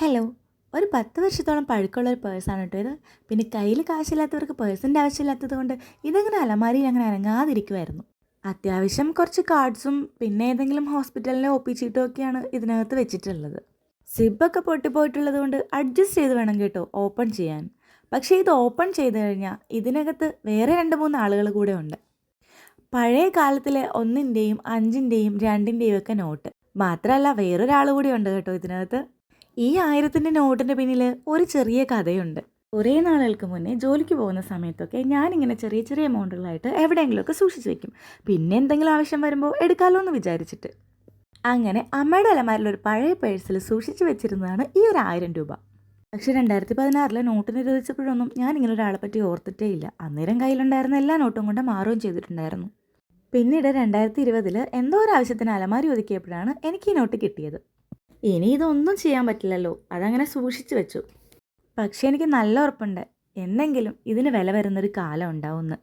Hello. ഒരു 10 വർഷത്തോളം പഴക്കമുള്ള ഒരു പേഴ്സാണ് കേട്ടോ ഇത്. പിന്നെ കയ്യിൽ കാശില്ലാത്തവർക്ക് പേഴ്സിൻ്റെ ആവശ്യമില്ലാത്തത് കൊണ്ട് ഇതങ്ങനെ അലമാരിയിൽ അങ്ങനെ അനങ്ങാതിരിക്കുമായിരുന്നു. അത്യാവശ്യം കുറച്ച് കാർഡ്സും പിന്നെ ഏതെങ്കിലും ഹോസ്പിറ്റലിലെ ഒ.പി. ചീട്ടും ഒക്കെയാണ് ഇതിനകത്ത് വെച്ചിട്ടുള്ളത്. സിബൊക്കെ പൊട്ടിപ്പോയിട്ടുള്ളത് കൊണ്ട് അഡ്ജസ്റ്റ് ചെയ്ത് വേണം കേട്ടോ ഓപ്പൺ ചെയ്യാൻ. പക്ഷേ ഇത് ഓപ്പൺ ചെയ്ത് കഴിഞ്ഞാൽ ഇതിനകത്ത് വേറെ 2-3 ആളുകൾ കൂടെ ഉണ്ട്. പഴയ കാലത്തിലെ 1-ൻ്റെയും 5-ൻ്റെയും 2-ൻ്റെയും ഒക്കെ നോട്ട്. മാത്രമല്ല വേറൊരാൾ കൂടി ഉണ്ട് കേട്ടോ ഇതിനകത്ത്. ഈ 1000-ൻ്റെ നോട്ടിൻ്റെ പിന്നിൽ ഒരു ചെറിയ കഥയുണ്ട്. കുറേ നാളുകൾക്ക് മുന്നേ ജോലിക്ക് പോകുന്ന സമയത്തൊക്കെ ഞാനിങ്ങനെ ചെറിയ ചെറിയ എമൗണ്ടുകളായിട്ട് എവിടെയെങ്കിലുമൊക്കെ സൂക്ഷിച്ച് വയ്ക്കും. പിന്നെ എന്തെങ്കിലും ആവശ്യം വരുമ്പോൾ എടുക്കാമല്ലോ എന്ന് വിചാരിച്ചിട്ട്. അങ്ങനെ അമ്മയുടെ അലമാരിൽ ഒരു പഴയ പേഴ്സിൽ സൂക്ഷിച്ച് വെച്ചിരുന്നതാണ് ഈ ഒരു 1000 രൂപ. പക്ഷേ 2016 നോട്ട് നിരോധിച്ചപ്പോഴൊന്നും ഞാനിങ്ങനെ ഒരാളെ പറ്റി ഓർത്തിട്ടേ ഇല്ല. അന്നേരം കയ്യിലുണ്ടായിരുന്ന എല്ലാ നോട്ടും കൊണ്ട് മാറുകയും ചെയ്തിട്ടുണ്ടായിരുന്നു. പിന്നീട് 2020 എന്തോ ഒരു ആവശ്യത്തിന് അലമാരി ഒതുക്കിയപ്പോഴാണ് എനിക്ക് ഈ നോട്ട് കിട്ടിയത്. ഇനി ഇതൊന്നും ചെയ്യാൻ പറ്റില്ലല്ലോ, അതങ്ങനെ സൂക്ഷിച്ചു വെച്ചു. പക്ഷേ എനിക്ക് നല്ല ഉറപ്പുണ്ട്, എന്നെങ്കിലും ഇതിന് വില വരുന്നൊരു കാലം ഉണ്ടാവുമെന്ന്.